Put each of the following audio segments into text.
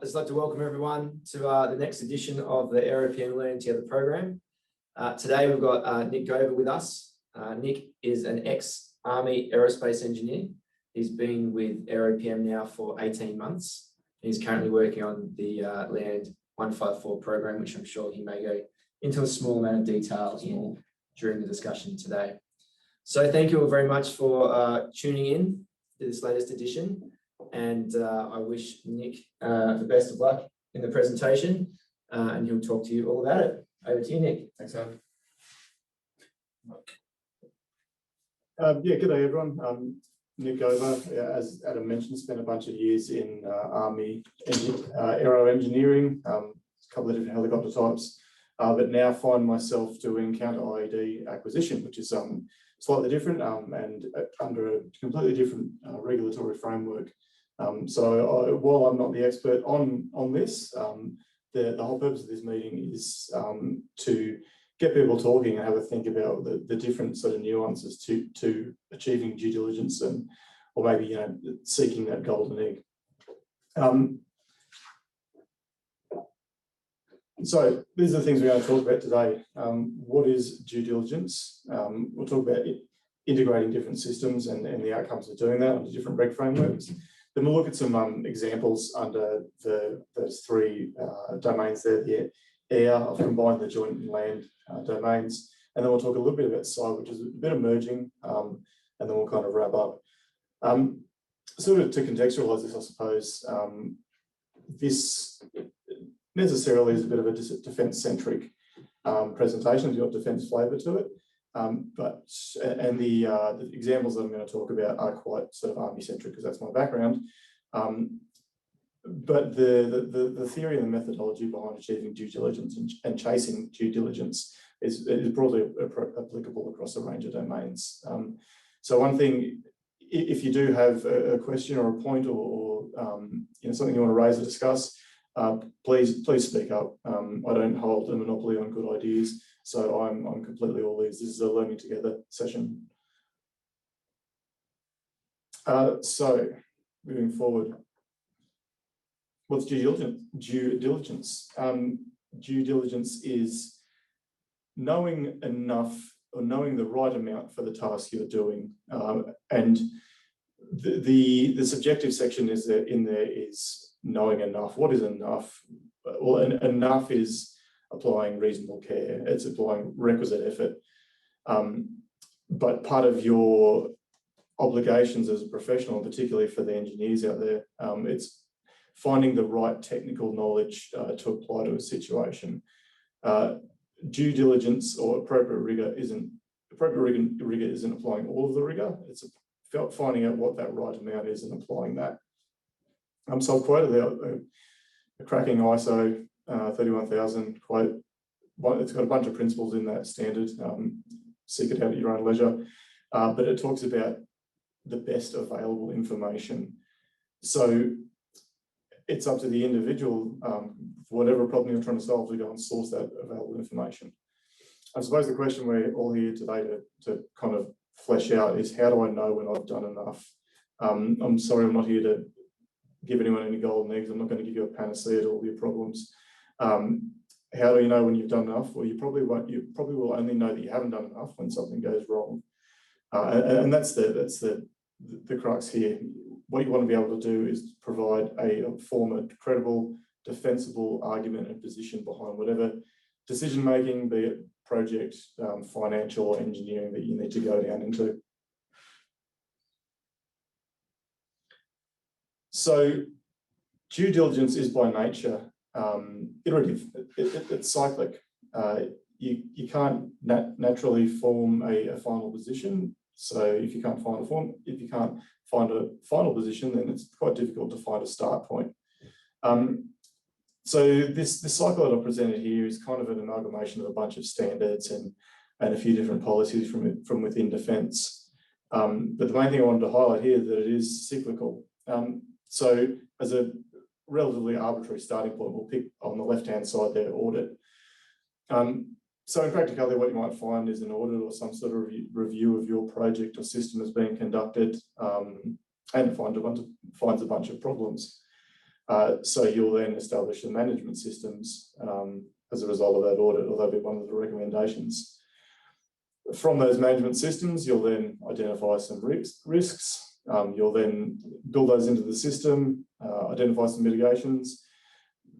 I'd just like to welcome everyone to the next edition of the AeroPM Learning Together program. Today we've got Nick Gover with us. Nick is an ex-Army aerospace engineer. He's been with AeroPM now for 18 months. He's currently working on the Land 154 program, which I'm sure he may go into a small amount of detail during the discussion today. So thank you all very much for tuning in to this latest edition. And I wish Nick the best of luck in the presentation, and he'll talk to you all about it. Over to you, Nick. Thanks, Adam. Good day, everyone. Nick Gover, as Adam mentioned, spent a bunch of years in Army aero engineering, a couple of different helicopter types, but now find myself doing counter-IED acquisition, which is slightly different and under a completely different regulatory framework. So while I'm not the expert on this, the whole purpose of this meeting is to get people talking and have a think about the different sort of nuances to achieving due diligence and, or maybe, seeking that golden egg. So these are the things we're going to talk about today. What is due diligence? We'll talk about integrating different systems and the outcomes of doing that under different reg frameworks. Then we'll look at some examples under those three domains there, the air. I've combined the joint and land domains. And then we'll talk a little bit about side, which is a bit emerging, and then we'll kind of wrap up. Sort of to contextualise this, I suppose, this necessarily is a bit of a defence-centric presentation. It's got defence flavour to it. The examples that I'm going to talk about are quite sort of Army-centric because that's my background. But the theory and the methodology behind achieving due diligence and chasing due diligence is broadly applicable across a range of domains. So one thing, if you do have a question or a point or something you want to raise or discuss, please speak up. I don't hold a monopoly on good ideas. So I'm completely all ears. This is a learning together session. So moving forward, what's due diligence? Due diligence is knowing enough or knowing the right amount for the task you're doing. And the subjective section is there is knowing enough. What is enough? Well, enough is applying reasonable care. It's applying requisite effort. But part of your obligations as a professional, particularly for the engineers out there, it's finding the right technical knowledge to apply to a situation. Due diligence or appropriate rigor isn't applying all of the rigor. It's finding out what that right amount is and applying that. So I've quoted a cracking ISO 31000 quote. It's got a bunch of principles in that standard. Seek it out at your own leisure. But it talks about the best available information. So it's up to the individual, for whatever problem you're trying to solve, to go and source that available information. I suppose the question we're all here today to kind of flesh out is, how do I know when I've done enough? I'm sorry, I'm not here to give anyone any golden eggs. I'm not going to give you a panacea to all your problems. How do you know when you've done enough? Well, you probably won't. You probably will only know that you haven't done enough when something goes wrong, and that's the crux here. What you want to be able to do is provide form a credible, defensible argument and position behind whatever decision making, be it project, financial, or engineering, that you need to go down into. So, due diligence is by nature iterative. It's cyclic. You can't naturally form a final position. So if you can't find a final position, then it's quite difficult to find a start point. So this cycle that I presented here is kind of an amalgamation of a bunch of standards and a few different policies from within defence. But the main thing I wanted to highlight here is that it is cyclical. So as a relatively arbitrary starting point, we'll pick on the left-hand side there, audit. So in practicality, what you might find is an audit or some sort of review of your project or system is being conducted, and finds a bunch of problems. So you'll then establish the management systems as a result of that audit, or that'll be one of the recommendations. From those management systems, you'll then identify some risks. You'll then build those into the system, identify some mitigations.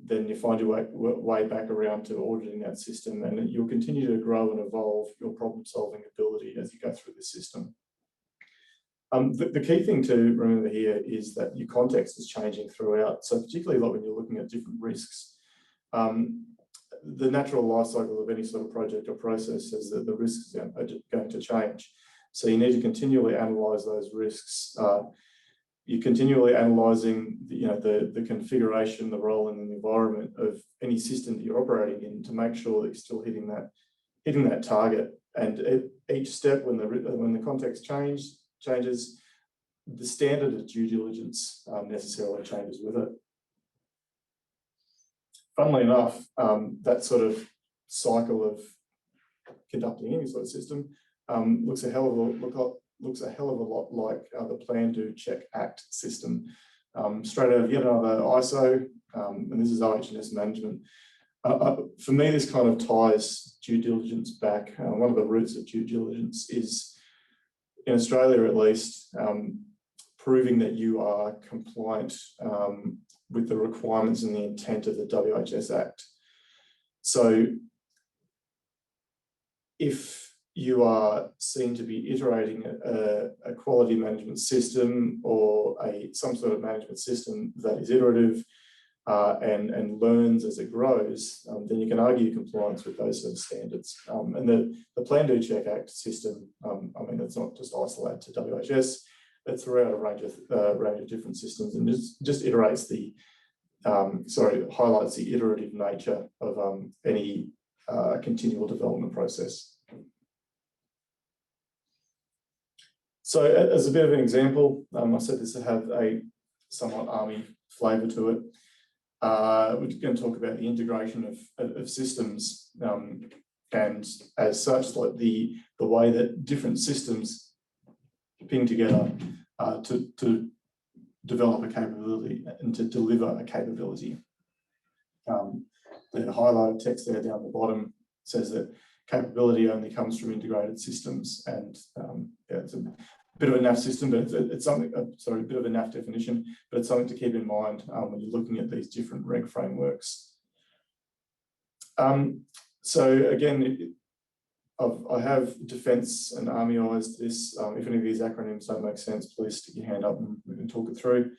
Then you find your way back around to auditing that system, and you'll continue to grow and evolve your problem-solving ability as you go through the system. The key thing to remember here is that your context is changing throughout. So particularly like when you're looking at different risks, the natural life cycle of any sort of project or process is that the risks are going to change. So you need to continually analyse those risks. You're continually analysing the configuration, the role and the environment of any system that you're operating in to make sure that you're still hitting that target. And at each step, when the context changes, the standard of due diligence necessarily changes with it. Funnily enough, that sort of cycle of conducting any sort of system looks a hell of a lot like the Plan, Do, Check, Act system. Straight out of yet another ISO, and this is OH&S management. For me, this kind of ties due diligence back. One of the roots of due diligence is, in Australia at least, proving that you are compliant with the requirements and the intent of the WHS Act. So if you are seen to be iterating a quality management system or some sort of management system that is iterative and learns as it grows, then you can argue compliance with those sort of standards. And the Plan, Do, Check, Act system, I mean, it's not just isolated to WHS, it's throughout a range of different systems, and just iterates highlights the iterative nature of any continual development process. So as a bit of an example, I said this to have a somewhat army flavour to it. We're going to talk about the integration of systems, and as such, like the way that different systems ping together to develop a capability and to deliver a capability. The highlighted text there down the bottom says that capability only comes from integrated systems, and it's a bit of a NAF system, but it's something. A bit of a NAF definition, but it's something to keep in mind when you're looking at these different reg frameworks. So again, I have defence and armyised this. If any of these acronyms don't make sense, please stick your hand up and we can talk it through.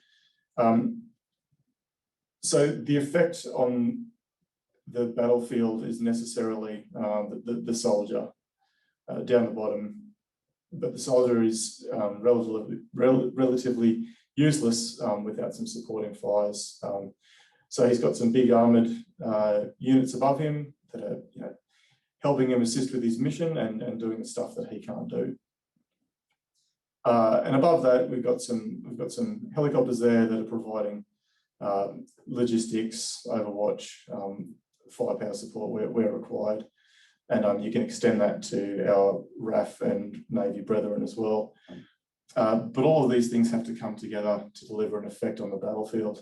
So the effect on the battlefield is necessarily the soldier down the bottom, but the soldier is relatively useless without some supporting fires. So he's got some big armoured units above him that are helping him assist with his mission and doing the stuff that he can't do. And above that, we've got some helicopters there that are providing logistics, overwatch, firepower support where required. And you can extend that to our RAF and Navy brethren as well. But all of these things have to come together to deliver an effect on the battlefield.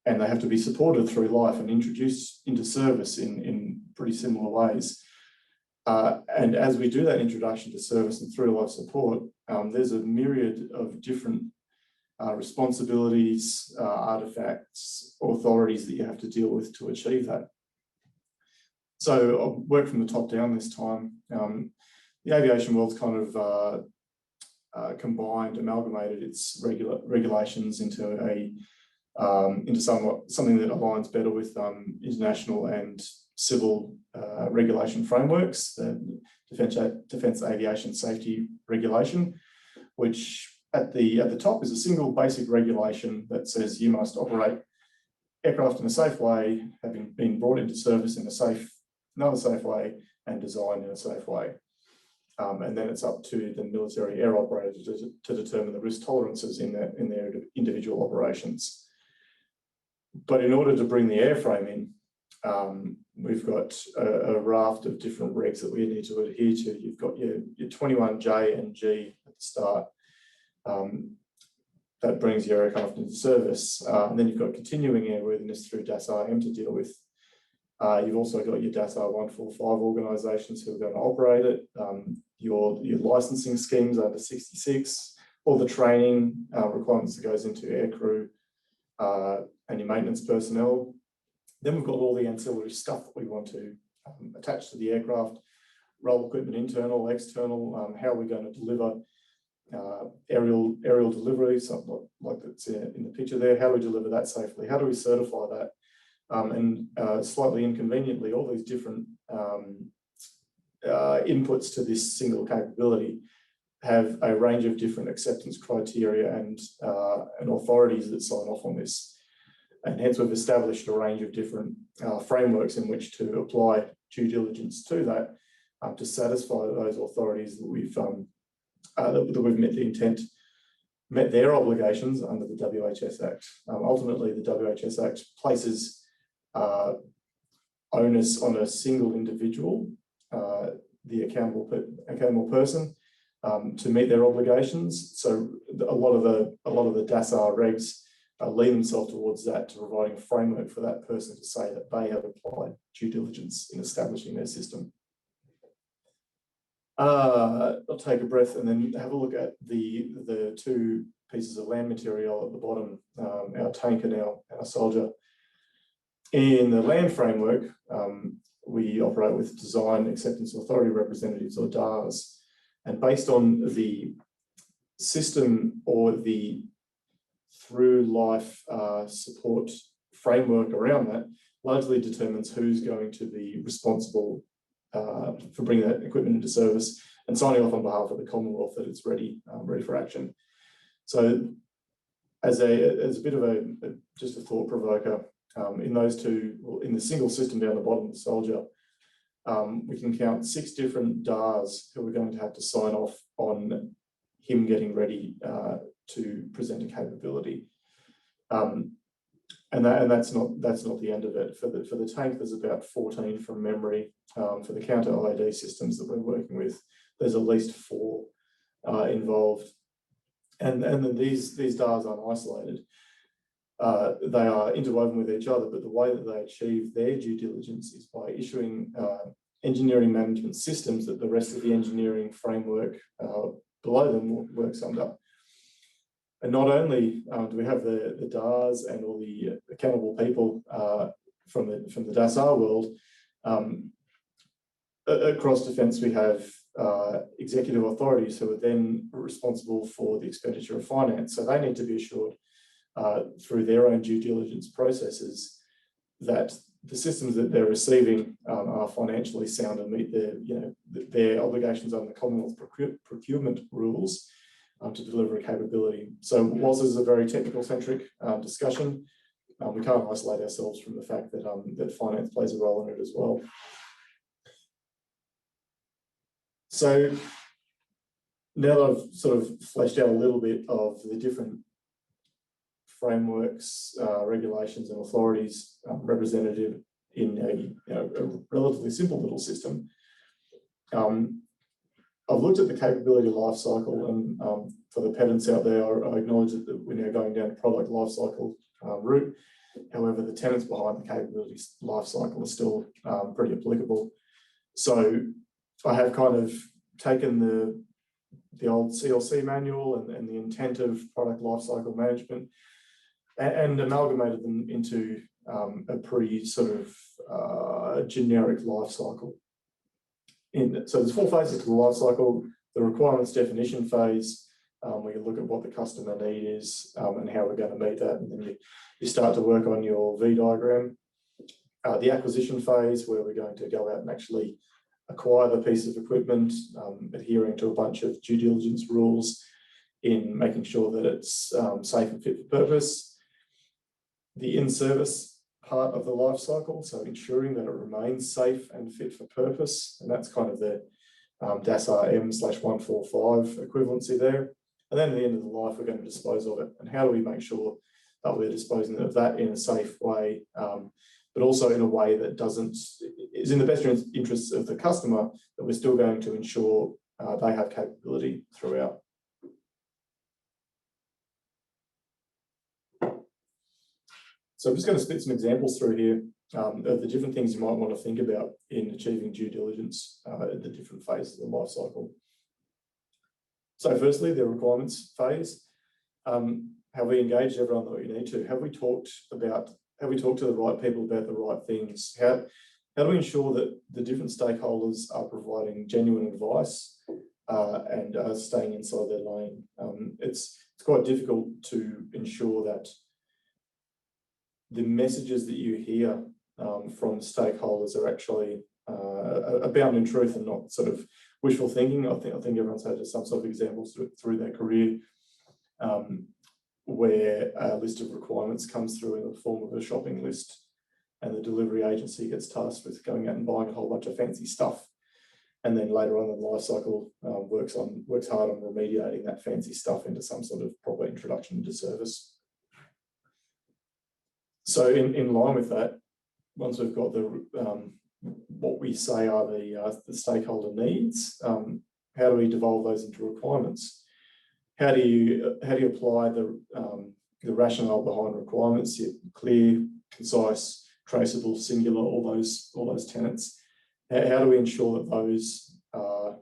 And they have to be supported through life and introduced into service in pretty similar ways. And as we do that introduction to service and through life support, there's a myriad of different responsibilities, artifacts, authorities that you have to deal with to achieve that. So I'll work from the top down this time. The aviation world's kind of amalgamated its regulations into something that aligns better with international and civil regulation frameworks, the Defence Aviation Safety Regulation, which at the top is a single basic regulation that says you must operate aircraft in a safe way, having been brought into service in another safe way, and designed in a safe way. And then it's up to the military air operator to determine the risk tolerances in their individual operations. But in order to bring the airframe in, we've got a raft of different regs that we need to adhere to. You've got your 21J and G at the start. that brings your aircraft into service. And then you've got continuing airworthiness through DAS-RM to deal with. You've also got your DAS-R 145 organisations who are going to operate it, your licensing schemes under 66, all the training requirements that goes into aircrew and your maintenance personnel. Then we've got all the ancillary stuff that we want to attach to the aircraft, roll equipment, internal, external, how are we going to deliver aerial delivery, something like that's in the picture there. How do we deliver that safely? How do we certify that? And slightly inconveniently, all these different inputs to this single capability have a range of different acceptance criteria and authorities that sign off on this. And hence we've established a range of different frameworks in which to apply due diligence to that to satisfy those authorities that we've met their obligations under the WHS Act. Ultimately, the WHS Act places onus on a single individual, the accountable person, to meet their obligations. So a lot of the DAS-R regs lean themselves towards that, to providing a framework for that person to say that they have applied due diligence in establishing their system. I'll take a breath and then have a look at the two pieces of land material at the bottom, our tank and our soldier. In the land framework, we operate with Design Acceptance Authority Representatives, or DARs, and based on the system or the through life support framework around that, largely determines who's going to be responsible for bringing that equipment into service and signing off on behalf of the Commonwealth that it's ready for action. So as a bit of just a thought provoker, in those two, well, in the single system down the bottom of the soldier, we can count 6 different DARs who are going to have to sign off on him getting ready to present a capability. And that's not the end of it. For the tank, there's about 14 from memory. For the counter IED systems that we're working with, there's at least 4 involved. And then these DARs aren't isolated. They are interwoven with each other, but the way that they achieve their due diligence is by issuing engineering management systems that the rest of the engineering framework below them works under. And not only do we have the DARs and all the accountable people from the DAS-R world, across Defence we have executive authorities who are then responsible for the expenditure of finance. So they need to be assured through their own due diligence processes that the systems that they're receiving are financially sound and meet their obligations under the Commonwealth procurement rules to deliver a capability. So whilst this is a very technical centric discussion, we can't isolate ourselves from the fact that that finance plays a role in it as well. So now that I've sort of fleshed out a little bit of the different frameworks, regulations and authorities represented in a relatively simple little system, I've looked at the capability life cycle, and for the pedants out there, I acknowledge that we're now going down a product life cycle route. However, the tenets behind the capability life cycle are still pretty applicable. So I have kind of taken the old CLC manual and the intent of product lifecycle management and amalgamated them into a pretty sort of generic life cycle. So there's 4 phases to the life cycle: the requirements definition phase, where you look at what the customer need is and how we're going to meet that, and then you start to work on your V diagram. The acquisition phase, where we're going to go out and actually acquire the piece of equipment, adhering to a bunch of due diligence rules in making sure that it's safe and fit for purpose. The in-service part of the life cycle, so ensuring that it remains safe and fit for purpose, and that's kind of the DAS-RM/145 equivalency there. And then at the end of the life, we're going to dispose of it. And how do we make sure that we're disposing of that in a safe way, but also in a way that is in the best interests of the customer, that we're still going to ensure they have capability throughout. So I'm just going to split some examples through here of the different things you might want to think about in achieving due diligence at the different phases of the life cycle. So firstly, the requirements phase. Have we engaged everyone that we need to? Have we talked to the right people about the right things? How do we ensure that the different stakeholders are providing genuine advice and are staying inside their lane? It's quite difficult to ensure that the messages that you hear from stakeholders are actually abound in truth and not sort of wishful thinking. I think everyone's had some sort of examples through their career where a list of requirements comes through in the form of a shopping list, and the delivery agency gets tasked with going out and buying a whole bunch of fancy stuff, and then later on in the life cycle works hard on remediating that fancy stuff into some sort of proper introduction to service. So in line with that, once we've got the what we say are the stakeholder needs, how do we devolve those into requirements? How do you apply the rationale behind requirements? You're clear, concise, traceable, singular, all those tenets. How do we ensure that those are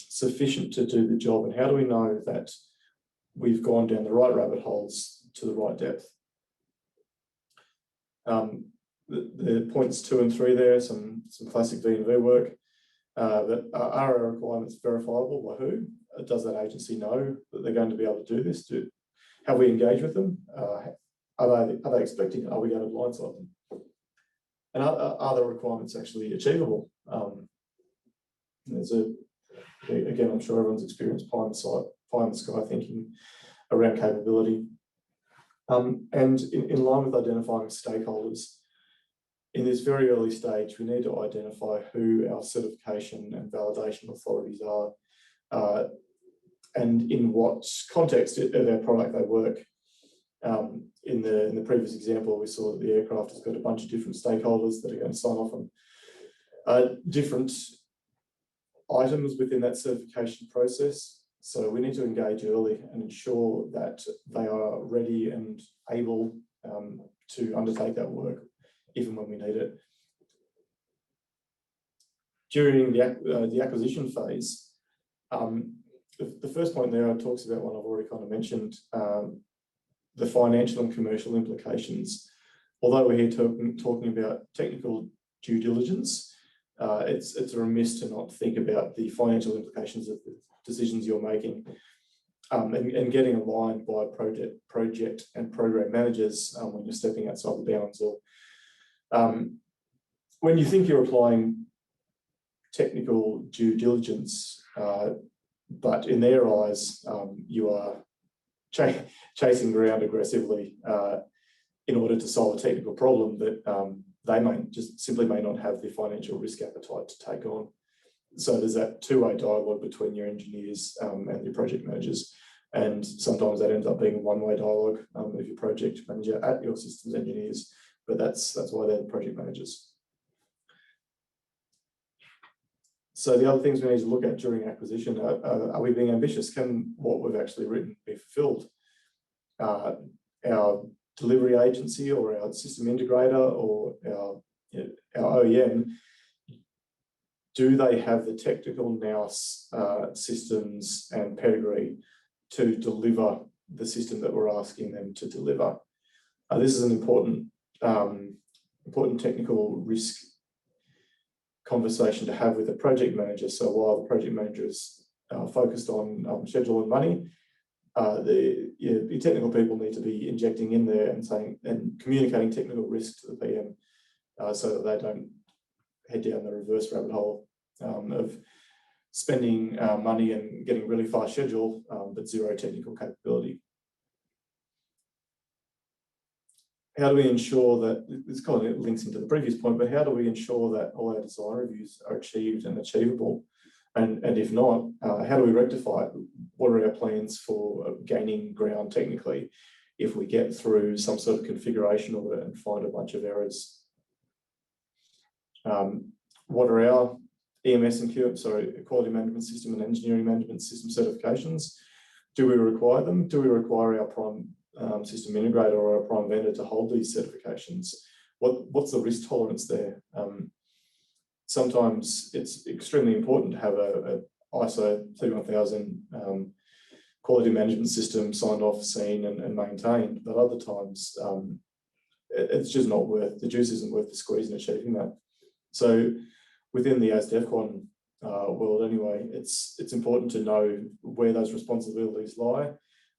sufficient to do the job, and how do we know that we've gone down the right rabbit holes to the right depth? The points 2 and 3 there, some classic V&V work. But are our requirements verifiable by who? Does that agency know that they're going to be able to do this? Have we engaged with them? Are they expecting it? Are we going to blindside them? And are the requirements actually achievable? Again, I'm sure everyone's experienced pie in the sky thinking around capability. And in line with identifying stakeholders, in this very early stage, we need to identify who our certification and validation authorities are, and in what context of our product they work. In the previous example, we saw that the aircraft has got a bunch of different stakeholders that are going to sign off on different items within that certification process. So we need to engage early and ensure that they are ready and able to undertake that work, even when we need it. During the acquisition phase, the first point there talks about one I've already kind of mentioned, the financial and commercial implications. Although we're here talking about technical due diligence, it's remiss to not think about the financial implications of the decisions you're making, and getting aligned by project and program managers when you're stepping outside the bounds, or when you think you're applying technical due diligence, but in their eyes, you are chasing ground aggressively in order to solve a technical problem that they simply may not have the financial risk appetite to take on. So there's that two-way dialogue between your engineers and your project managers, and sometimes that ends up being a one-way dialogue with your project manager at your systems engineers, but that's why they're the project managers. So the other things we need to look at during acquisition are we being ambitious? Can what we've actually written be fulfilled? Our delivery agency or our system integrator or our OEM, do they have the technical nous, systems and pedigree to deliver the system that we're asking them to deliver? This is an important technical risk conversation to have with the project manager. So while the project manager is focused on schedule and money, the technical people need to be injecting in there and communicating technical risk to the PM, so that they don't head down the reverse rabbit hole of spending money and getting really fast schedule, but zero technical capability. How do we ensure that, this kind of links into the previous point, but how do we ensure that all our design reviews are achieved and achievable? And if not, how do we rectify it? What are our plans for gaining ground technically if we get through some sort of configuration audit and find a bunch of errors? What are our EMS and quality management system and engineering management system certifications? Do we require them? Do we require our system integrator or a prime vendor to hold these certifications? What's the risk tolerance there? Sometimes it's extremely important to have a ISO 31000 quality management system signed off, seen and maintained, but other times it's just not worth, the juice isn't worth the squeeze in achieving that. So within the ASDEFCON world anyway, it's important to know where those responsibilities lie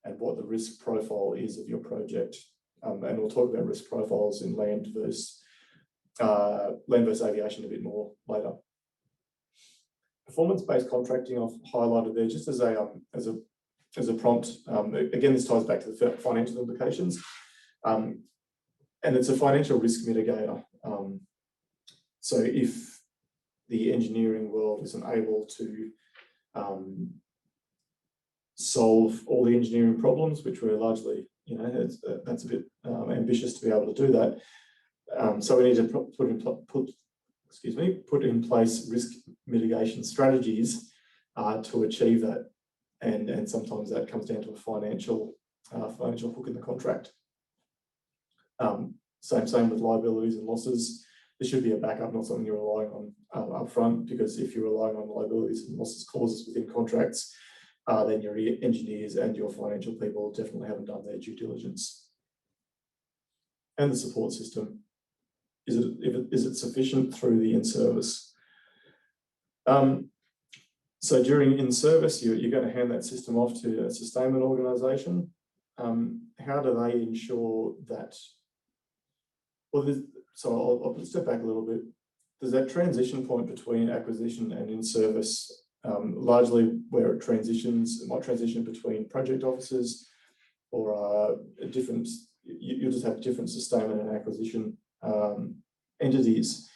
and what the risk profile is of your project. And we'll talk about risk profiles in land versus aviation a bit more later. Performance-based contracting I've highlighted there just as a prompt. Again, this ties back to the financial implications. And it's a financial risk mitigator. So if the engineering world isn't able to solve all the engineering problems, which we're largely, that's a bit ambitious to be able to do that. So we need to put in place risk mitigation strategies to achieve that. And sometimes that comes down to a financial hook in the contract. Same with liabilities and losses. There should be a backup, not something you're relying on up front, because if you're relying on liabilities and losses clauses within contracts, then your engineers and your financial people definitely haven't done their due diligence. And the support system, is it sufficient through the in-service? So during in-service, you're going to hand that system off to a sustainment organisation. How do they ensure that? Well, so I'll step back a little bit. There's that transition point between acquisition and in-service, largely where it might transition between project officers or you'll just have different sustainment and acquisition entities.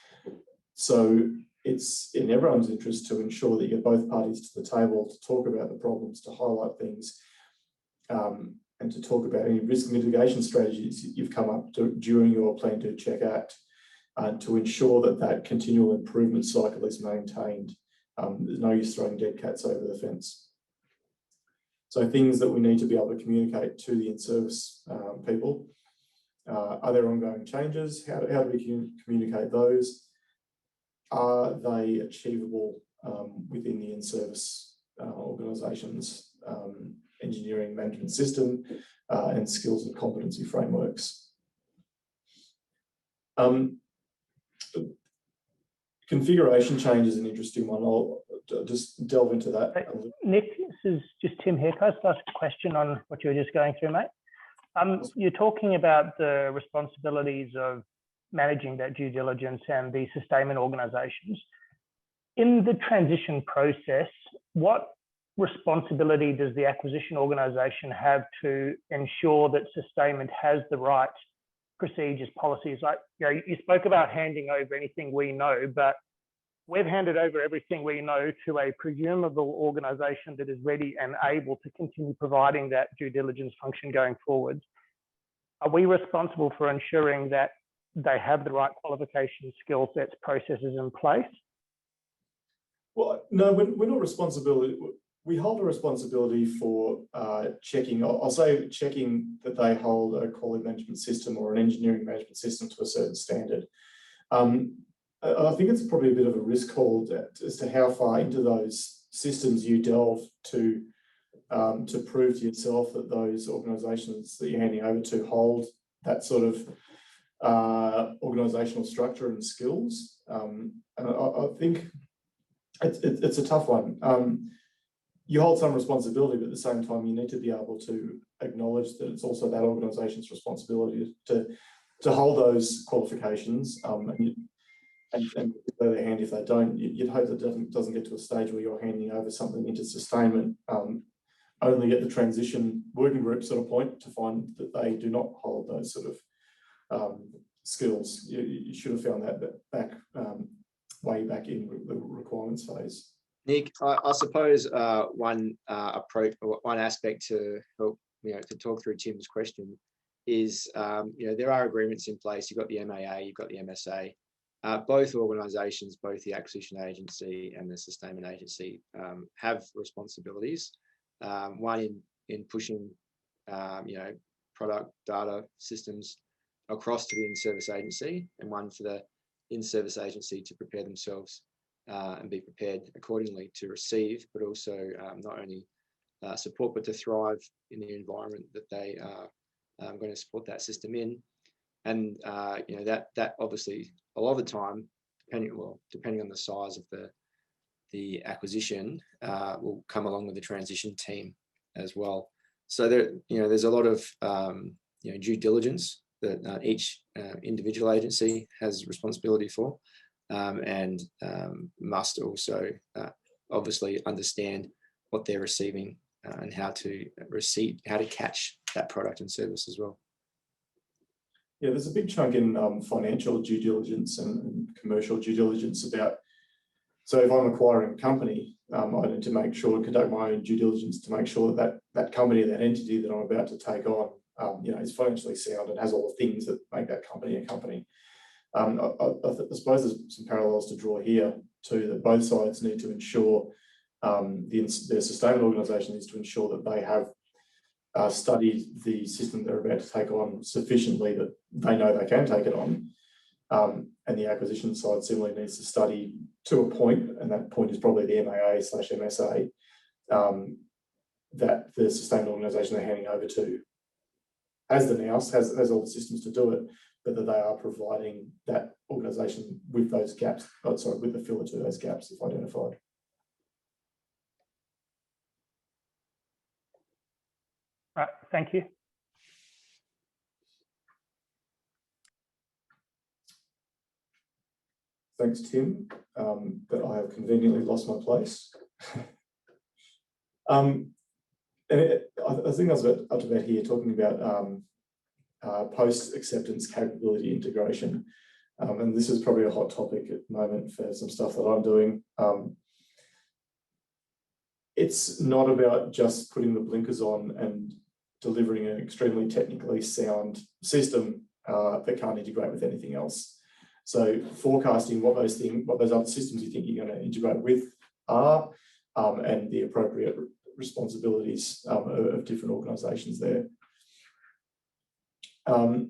So it's in everyone's interest to ensure that you get both parties to the table to talk about the problems, to highlight things, and to talk about any risk mitigation strategies you've come up during your plan, do, check, act, to ensure that continual improvement cycle is maintained. There's no use throwing dead cats over the fence. So things that we need to be able to communicate to the in-service people. Are there ongoing changes? How do we communicate those? Are they achievable within the in-service organisation's engineering management system and skills and competency frameworks? Configuration change is an interesting one. I'll just delve into that. Nick, this is just Tim here. Can I just ask a question on what you were just going through, mate? You're talking about the responsibilities of managing that due diligence and the sustainment organisations. In the transition process, what responsibility does the acquisition organisation have to ensure that sustainment has the right procedures, policies? Like, you spoke about handing over anything we know, but we've handed over everything we know to a presumable organisation that is ready and able to continue providing that due diligence function going forward. Are we responsible for ensuring that they have the right qualifications, skill sets, processes in place? Well, no, we're not responsible. We hold a responsibility for checking, I'll say checking that they hold a quality management system or an engineering management system to a certain standard. I think it's probably a bit of a risk call as to how far into those systems you delve to prove to yourself that those organisations that you're handing over to hold that sort of organisational structure and skills. And I think it's a tough one. You hold some responsibility, but at the same time, you need to be able to acknowledge that it's also that organisation's responsibility to hold those qualifications. And they're handy if they don't. You'd hope that it doesn't get to a stage where you're handing over something into sustainment, only at the transition working group sort of point to find that they do not hold those sort of skills. You should have found that back way back in the requirements phase. Nick, I suppose one approach or one aspect to help to talk through Tim's question is there are agreements in place. You've got the MAA, you've got the MSA. Both organisations, both the acquisition agency and the sustainment agency, have responsibilities. One in pushing product data systems across to the in-service agency, and one for the in-service agency to prepare themselves and be prepared accordingly to receive, but also not only support, but to thrive in the environment that they are going to support that system in. And you know, that obviously a lot of the time, depending on the size of the acquisition, will come along with the transition team as well. So there, you know, there's a lot of you know, due diligence that each individual agency has responsibility for, and must also obviously understand what they're receiving and how to catch that product and service as well. Yeah, there's a big chunk in financial due diligence and commercial due diligence about. So if I'm acquiring a company, I need to make sure, conduct my own due diligence to make sure that company, that entity that I'm about to take on, you know, is financially sound and has all the things that make that company a company. I suppose there's some parallels to draw here too, that both sides need to ensure, the sustainment organisation needs to ensure that they have studied the system they're about to take on sufficiently that they know they can take it on. And the acquisition side similarly needs to study to a point, and that point is probably the MAA/MSA, that the sustainment organisation they're handing over to has the nous, has all the systems to do it, but that they are providing that organisation with those gaps, with the filler to those gaps if identified. Right, thank you. Thanks, Tim, but I have conveniently lost my place. And I think I was up to about here talking about post-acceptance capability integration. And this is probably a hot topic at the moment for some stuff that I'm doing. It's not about just putting the blinkers on and delivering an extremely technically sound system that can't integrate with anything else. So forecasting what those other systems you think you're going to integrate with are, and the appropriate responsibilities of different organisations there. The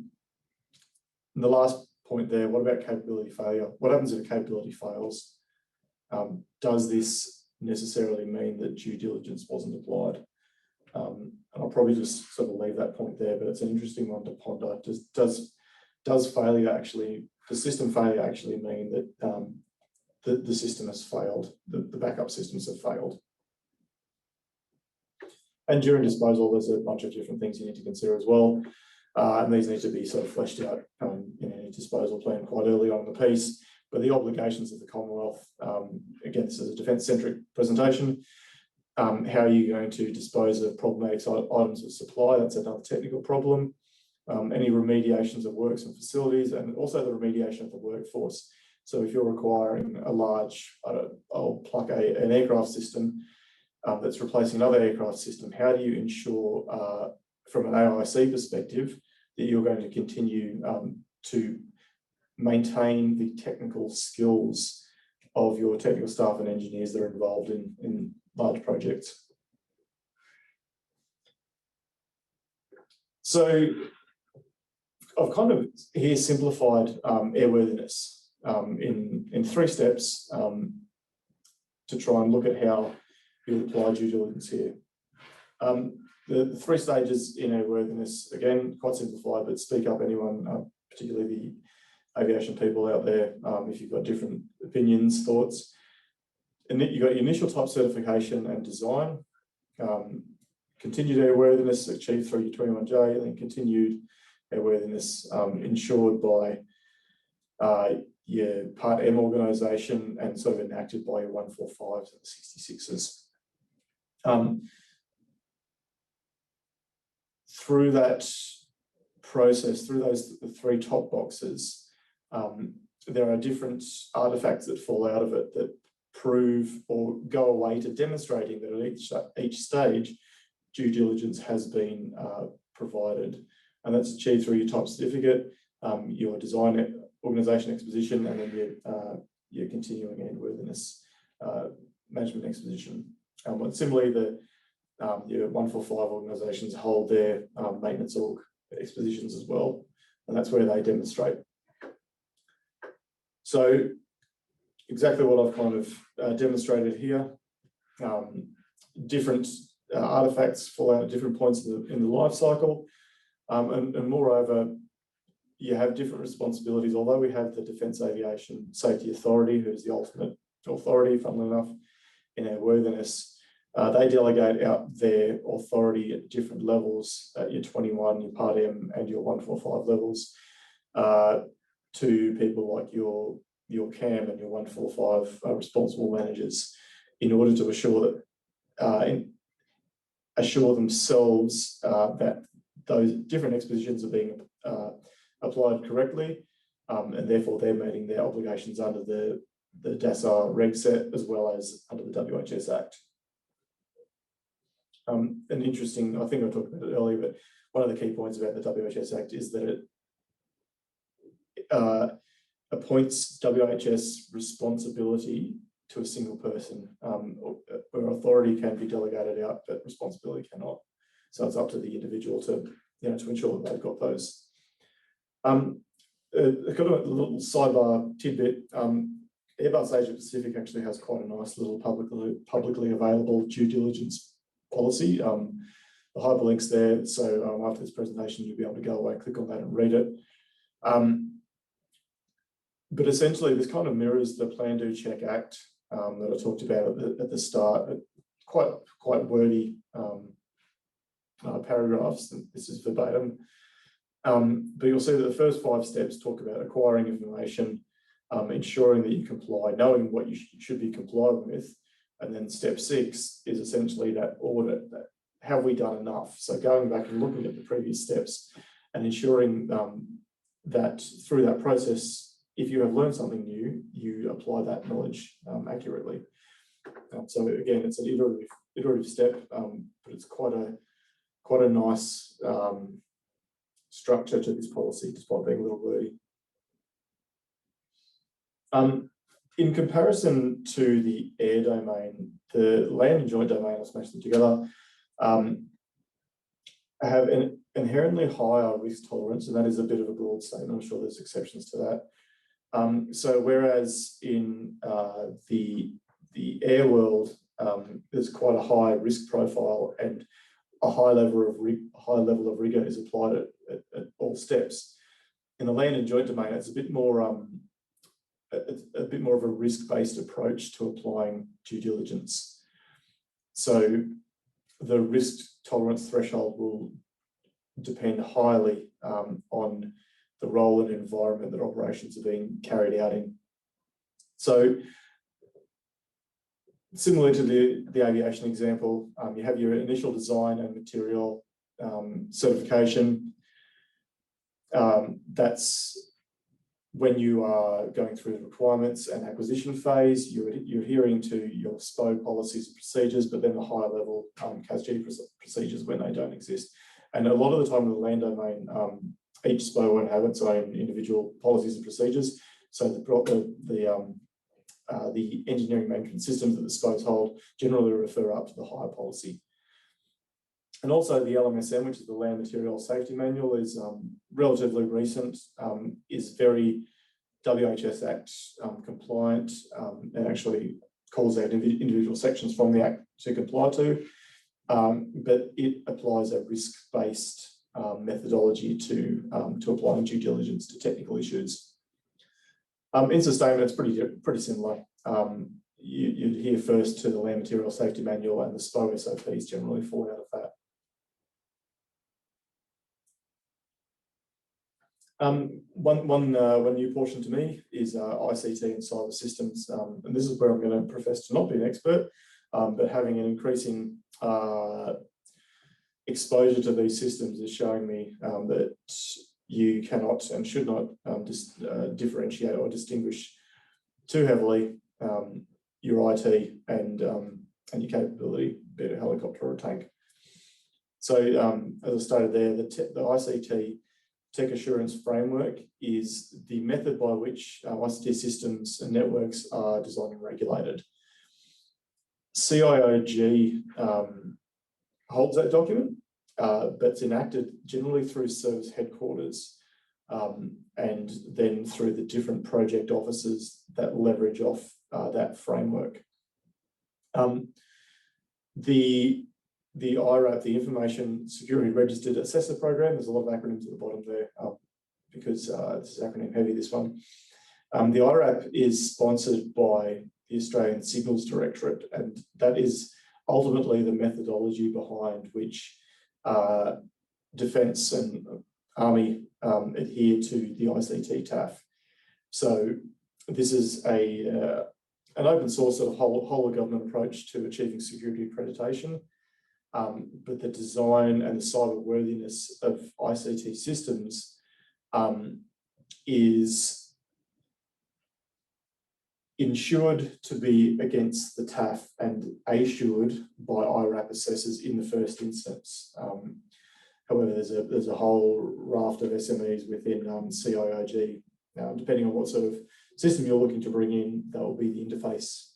last point there, what about capability failure? What happens if a capability fails? Does this necessarily mean that due diligence wasn't applied? And I'll probably just sort of leave that point there, but it's an interesting one to ponder. Does failure actually, does system failure actually mean that the system has failed, the backup systems have failed? And during disposal, there's a bunch of different things you need to consider as well. And these need to be sort of fleshed out in any disposal plan quite early on in the piece. But the obligations of the Commonwealth, again, this is a defence-centric presentation. How are you going to dispose of problematic items of supply? That's another technical problem. Any remediations of works and facilities, and also the remediation of the workforce. So if you're requiring a large, I'll pluck an aircraft system that's replacing another aircraft system, how do you ensure from an AIC perspective that you're going to continue to maintain the technical skills of your technical staff and engineers that are involved in large projects? So I've kind of here simplified airworthiness in 3 steps to try and look at how you apply due diligence here. The 3 stages in airworthiness, again, quite simplified, but speak up anyone, particularly the aviation people out there, if you've got different opinions, thoughts. And then you've got your initial type certification and design, continued airworthiness achieved through your 21J, and then continued airworthiness ensured by your Part M organisation and sort of enacted by your 145s and 66s. Through that process, through those 3 top boxes, there are different artefacts that fall out of it that prove or go away to demonstrating that at each stage, due diligence has been provided. And that's achieved through your type certificate, your design organisation exposition, and then your continuing airworthiness management exposition. Similarly, your 145 organisations hold their maintenance org expositions as well, and that's where they demonstrate. So exactly what I've kind of demonstrated here. Different artifacts fall out at different points in the life cycle, and moreover, you have different responsibilities. Although we have the Defence Aviation Safety Authority, who's the ultimate authority, funnily enough, in airworthiness, they delegate out their authority at different levels, at your 21, your Part M, and your 145 levels, to people like your CAM and your 145 responsible managers, in order to assure themselves that those different expositions are being applied correctly, and therefore they're meeting their obligations under the DASA reg set as well as under the WHS Act. And interesting, I think I talked about it earlier, but one of the key points about the WHS Act is that it appoints WHS responsibility to a single person, where authority can be delegated out, but responsibility cannot. So it's up to the individual to ensure that they've got those. I've got a little sidebar tidbit. Airbus Asia Pacific actually has quite a nice little publicly available due diligence policy. The hyperlink's there, so after this presentation, you'll be able to go away, click on that and read it. But essentially, this kind of mirrors the Plan, Do, Check Act that I talked about at the start. Quite wordy paragraphs. This is verbatim. But you'll see that the first 5 steps talk about acquiring information, ensuring that you comply, knowing what you should be complying with. And then step 6 is essentially that audit. That have we done enough? So going back and looking at the previous steps and ensuring that through that process, if you have learned something new, you apply that knowledge accurately. So again, it's an iterative step, but it's quite a nice structure to this policy, despite being a little wordy. In comparison to the air domain, the land and joint domain, I'll smash them together, have an inherently higher risk tolerance, and that is a bit of a broad statement. I'm sure there's exceptions to that. So whereas in the air world, there's quite a high risk profile and a high level of rigor is applied at all steps. In the land and joint domain, it's a bit more of a risk-based approach to applying due diligence. So the risk tolerance threshold will depend highly on the role and environment that operations are being carried out in. So similar to the aviation example, you have your initial design and material certification. That's when you are going through the requirements and acquisition phase, you're adhering to your SPO policies and procedures, but then the higher level CASG procedures when they don't exist. And a lot of the time in the land domain, each SPO won't have its own individual policies and procedures. So the engineering management systems that the SPOs hold generally refer up to the higher policy. And also the LMSM, which is the Land Material Safety Manual, is relatively recent, is very WHS Act compliant, and actually calls out individual sections from the Act to comply to, but it applies a risk-based methodology to applying due diligence to technical issues. In sustainment, it's pretty similar. You'd adhere first to the Land Material Safety Manual, and the SPO SOPs generally fall out of that. One new portion to me is ICT and cyber systems, and this is where I'm going to profess to not be an expert, but having an increasing exposure to these systems is showing me that you cannot and should not differentiate or distinguish too heavily your IT and your capability, be it a helicopter or a tank. So as I stated there, the ICT Tech Assurance Framework is the method by which ICT systems and networks are designed and regulated. CIOG holds that document, but it's enacted generally through service headquarters, and then through the different project offices that leverage off that framework. The IRAP, the Information Security Registered Assessor Program, there's a lot of acronyms at the bottom there because this is acronym heavy, this one. The IRAP is sponsored by the Australian Signals Directorate, and that is ultimately the methodology behind which Defence and Army adhere to the ICT TAF. So this is an open source sort of whole of government approach to achieving security accreditation. But the design and the cyber worthiness of ICT systems is insured to be against the TAF and assured by IRAP assessors in the first instance. However, there's a whole raft of SMEs within CIOG. Depending on what sort of system you're looking to bring in, that will be the interface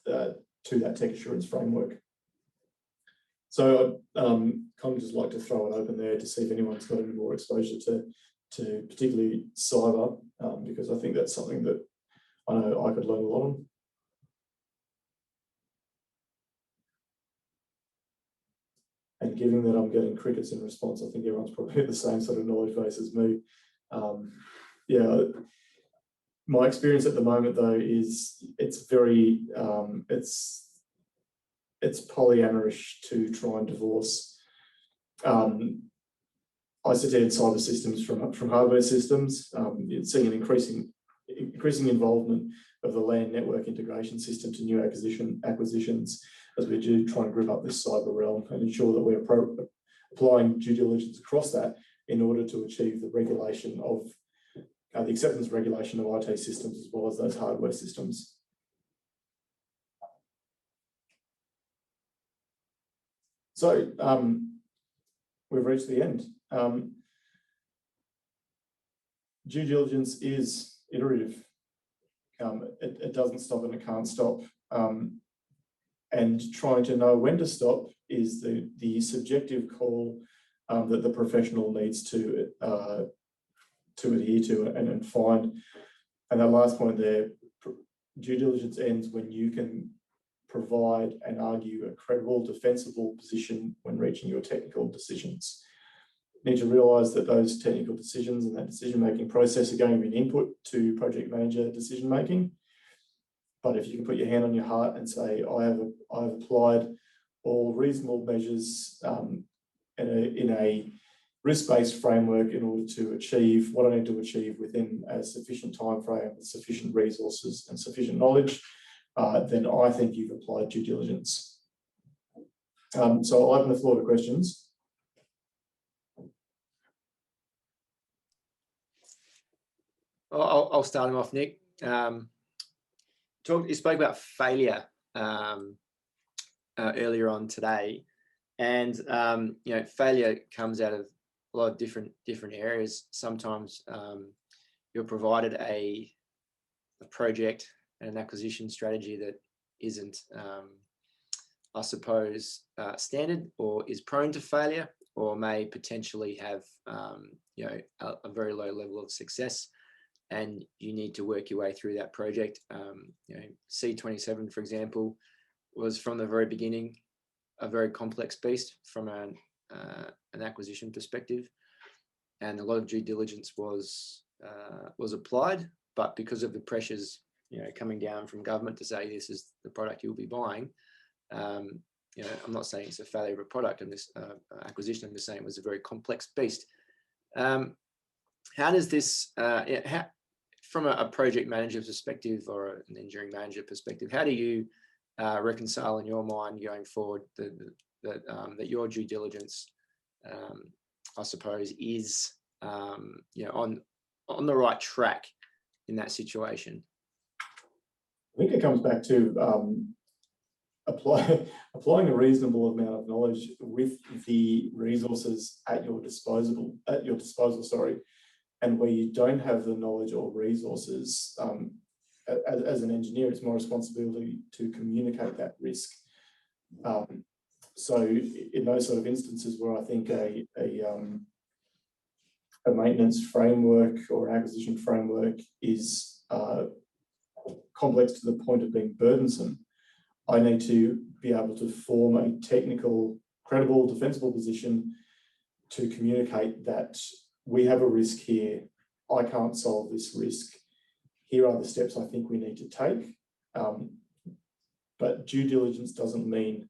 to that tech assurance framework. So I'd kind of just like to throw it open there to see if anyone's got any more exposure to particularly cyber, because I think that's something that I know I could learn a lot on. And given that I'm getting crickets in response, I think everyone's probably at the same sort of knowledge base as me. Yeah, my experience at the moment though is it's very it's polyamorous to try and divorce ICT and cyber systems from hardware systems. It's seeing an increasing involvement of the LAN network integration system to new acquisitions as we do try and group up this cyber realm and ensure that we're applying due diligence across that in order to achieve the regulation of the acceptance regulation of IT systems as well as those hardware systems. So we've reached the end. Due diligence is iterative. It doesn't stop and it can't stop. And trying to know when to stop is the subjective call that the professional needs to adhere to and find. And that last point there, due diligence ends when you can provide and argue a credible, defensible position when reaching your technical decisions. You need to realise that those technical decisions and that decision-making process are going to be an input to project manager decision-making. But if you can put your hand on your heart and say, I have applied all reasonable measures in a risk-based framework in order to achieve what I need to achieve within a sufficient time frame, with sufficient resources and sufficient knowledge, then I think you've applied due diligence. So I'll open the floor to questions. I'll start him off, Nick. You spoke about failure earlier on today, and you know, failure comes out of a lot of different areas. Sometimes you're provided a project and an acquisition strategy that isn't, I suppose, standard or is prone to failure, or may potentially have you know, a very low level of success. And you need to work your way through that project. You know, C27, for example, was from the very beginning a very complex beast from an acquisition perspective, and a lot of due diligence was applied. But because of the pressures, you know, coming down from government to say this is the product you'll be buying, you know, I'm not saying it's a failure of a product and this acquisition. I'm just saying it was a very complex beast. How does this, from a project manager perspective or an engineering manager perspective, how do you reconcile in your mind going forward that your due diligence, I suppose, is you know, on the right track in that situation? I think it comes back to applying a reasonable amount of knowledge with the resources at your disposal. Sorry. And where you don't have the knowledge or resources, as an engineer, it's my responsibility to communicate that risk. So in those sort of instances where I think a maintenance framework or an acquisition framework is complex to the point of being burdensome, I need to be able to form a technical, credible, defensible position to communicate that we have a risk here. I can't solve this risk. Here are the steps I think we need to take. But due diligence doesn't mean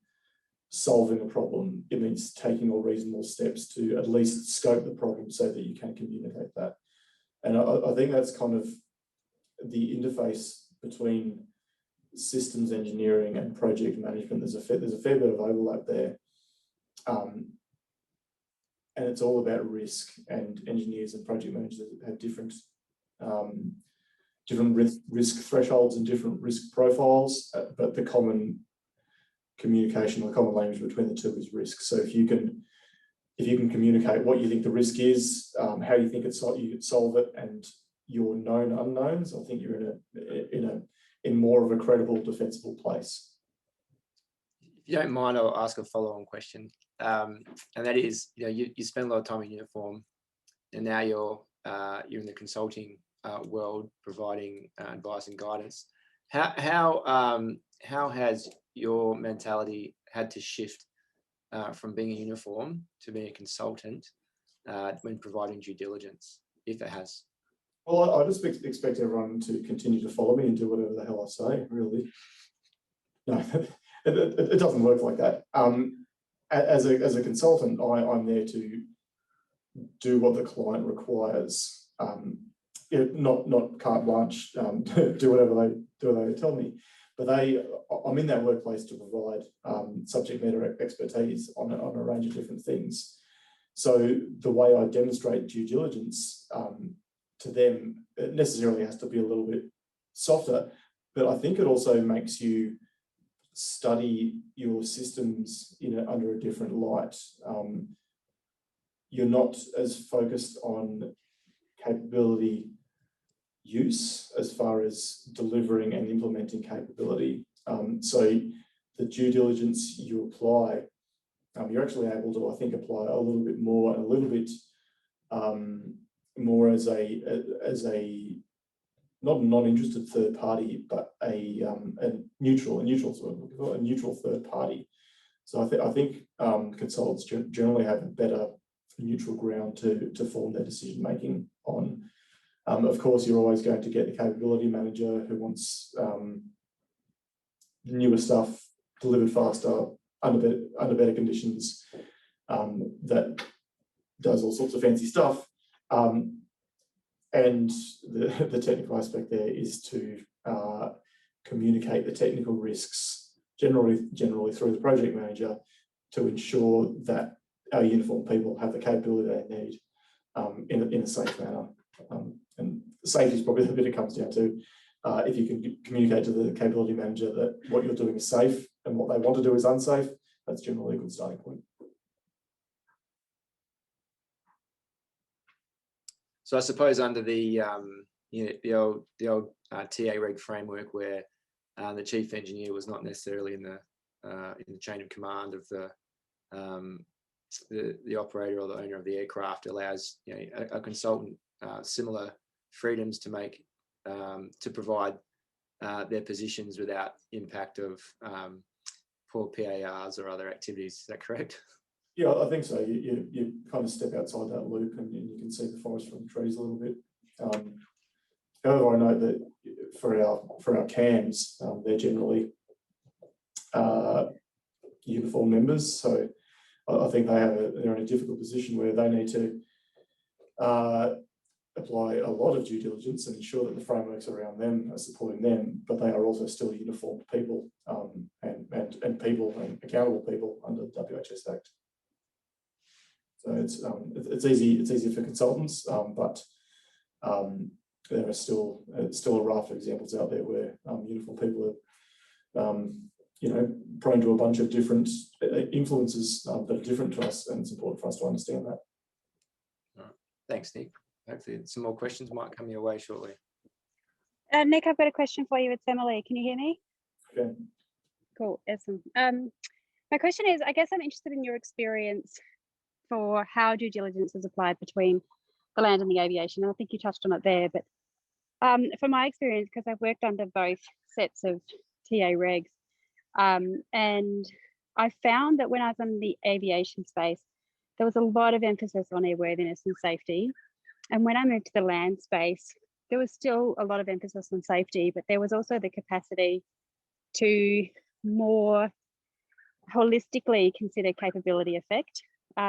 solving a problem. It means taking all reasonable steps to at least scope the problem so that you can communicate that. And I think that's kind of the interface between systems engineering and project management. There's a fair bit of overlap there. And it's all about risk, and engineers and project managers have different risk thresholds and different risk profiles, but the common communication, the common language between the two is risk. So if you can communicate what you think the risk is, how you think you could solve it, and your known unknowns, I think you're in more of a credible, defensible place. If you don't mind, I'll ask a follow-on question, and that is, you spend a lot of time in uniform, and now you're in the consulting world, providing advice and guidance. How has your mentality had to shift from being a uniform to being a consultant when providing due diligence, if it has? Well, I just expect everyone to continue to follow me and do whatever the hell I say, really. No, it doesn't work like that. As a consultant, I'm there to do what the client requires. Not carte blanche, do whatever they tell me. But I'm in that workplace to provide subject matter expertise on a range of different things. So the way I demonstrate due diligence to them, it necessarily has to be a little bit softer, but I think it also makes you study your systems under a different light. You're not as focused on capability use as far as delivering and implementing capability. So the due diligence you apply, you're actually able to, I think, apply a little bit more, and a little bit more as a not a non-interested third party, but a neutral third party. So I think consultants generally have a better neutral ground to form their decision making on. Of course, you're always going to get the capability manager who wants newer stuff delivered faster under better conditions, that does all sorts of fancy stuff. And the technical aspect there is to communicate the technical risks generally through the project manager to ensure that our uniformed people have the capability they need in a safe manner. And safety is probably the bit it comes down to. If you can communicate to the capability manager that what you're doing is safe and what they want to do is unsafe, that's generally a good starting point. So I suppose under the old TA Reg framework, where the chief engineer was not necessarily in the chain of command of the operator or the owner of the aircraft, allows a consultant similar freedoms to make to provide their positions without impact of poor PARs or other activities. Is that correct? Yeah, I think so. You kind of step outside that loop and you can see the forest from the trees a little bit. However, I know that for our CAMs, they're generally uniform members, so I think they're in a difficult position where they need to apply a lot of due diligence and ensure that the frameworks around them are supporting them, but they are also still uniformed people and people and accountable people under the WHS Act. So it's easy for consultants, but there are still a raft of examples out there where uniform people are prone to a bunch of different influences that are different to us, and it's important for us to understand that. All right. Thanks, Nick. Hopefully some more questions might come your way shortly. Nick, I've got a question for you. It's Emily. Can you hear me? Okay. Cool. Awesome. My question is, I guess I'm interested in your experience for how due diligence is applied between the land and the aviation. I think you touched on it there, but from my experience, because I've worked under both sets of TA regs, and I found that when I was in the aviation space, there was a lot of emphasis on airworthiness and safety. And when I moved to the land space, there was still a lot of emphasis on safety, but there was also the capacity to more holistically consider capability effect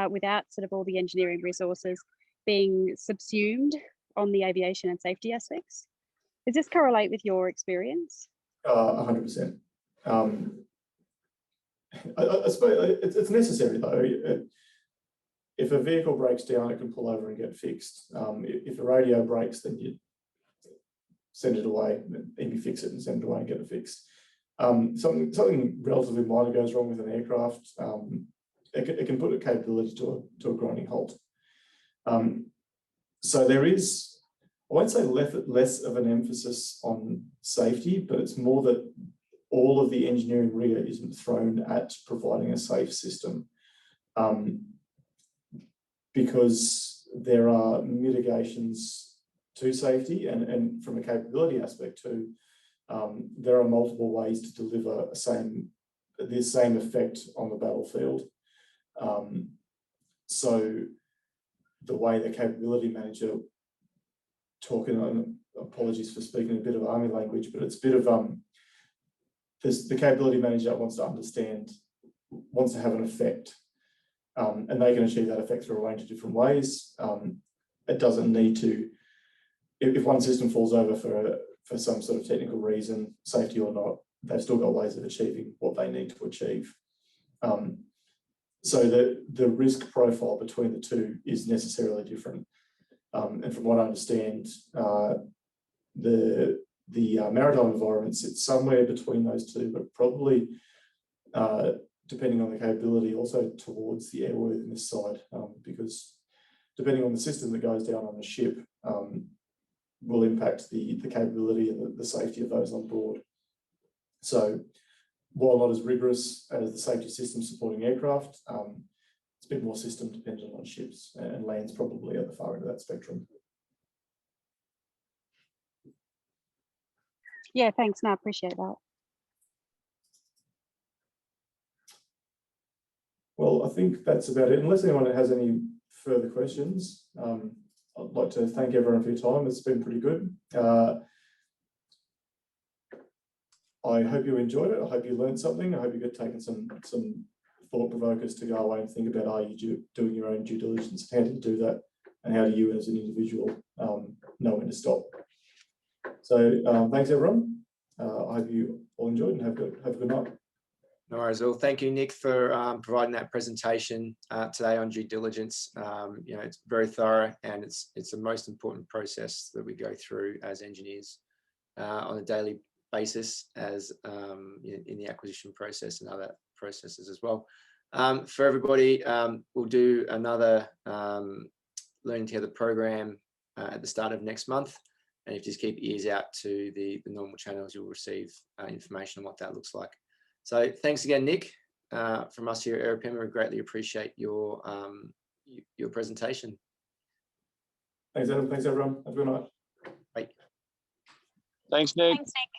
without sort of all the engineering resources being subsumed on the aviation and safety aspects. Does this correlate with your experience? 100%. I suppose it's necessary though. If a vehicle breaks down, it can pull over and get fixed. If a radio breaks, then you send it away and you fix it and send it away and get it fixed. Something relatively minor goes wrong with an aircraft, it can put a capability to a grinding halt. So there is, I won't say less of an emphasis on safety, but it's more that all of the engineering rigor isn't thrown at providing a safe system, because there are mitigations to safety, and from a capability aspect too. There are multiple ways to deliver the same effect on the battlefield. So the way the capability manager apologies for speaking a bit of army language, but it's a bit of the capability manager wants to have an effect, and they can achieve that effect through a range of different ways. It doesn't need to, if one system falls over for some sort of technical reason, safety or not, they've still got ways of achieving what they need to achieve. So the risk profile between the two is necessarily different. And from what I understand, the maritime environment sits somewhere between those two, but probably, depending on the capability, also towards the airworthiness side, because depending on the system that goes down on the ship, will impact the capability and the safety of those on board. So while not as rigorous as the safety system supporting aircraft, it's a bit more system dependent on ships, and land's probably at the far end of that spectrum. Yeah, thanks. No, I appreciate that. Well, I think that's about it. Unless anyone has any further questions, I'd like to thank everyone for your time. It's been pretty good. I hope you enjoyed it. I hope you learned something. I hope you've taken some thought provokers to go away and think about, are you doing your own due diligence? How do you do that? And how do you as an individual know when to stop? So thanks everyone. I hope you all enjoyed and have a good night. No worries. Well, thank you, Nick, for providing that presentation today on due diligence. It's very thorough, and it's the most important process that we go through as engineers on a daily basis, as in the acquisition process and other processes as well. For everybody, we'll do another Learning Together program at the start of next month. And if you just keep ears out to the normal channels, you'll receive information on what that looks like. So thanks again, Nick, from us here at AeroPM. We greatly appreciate your presentation. Thanks, Adam. Thanks, everyone. Have a good night. Bye. Thanks, Nick. Thanks, Nick.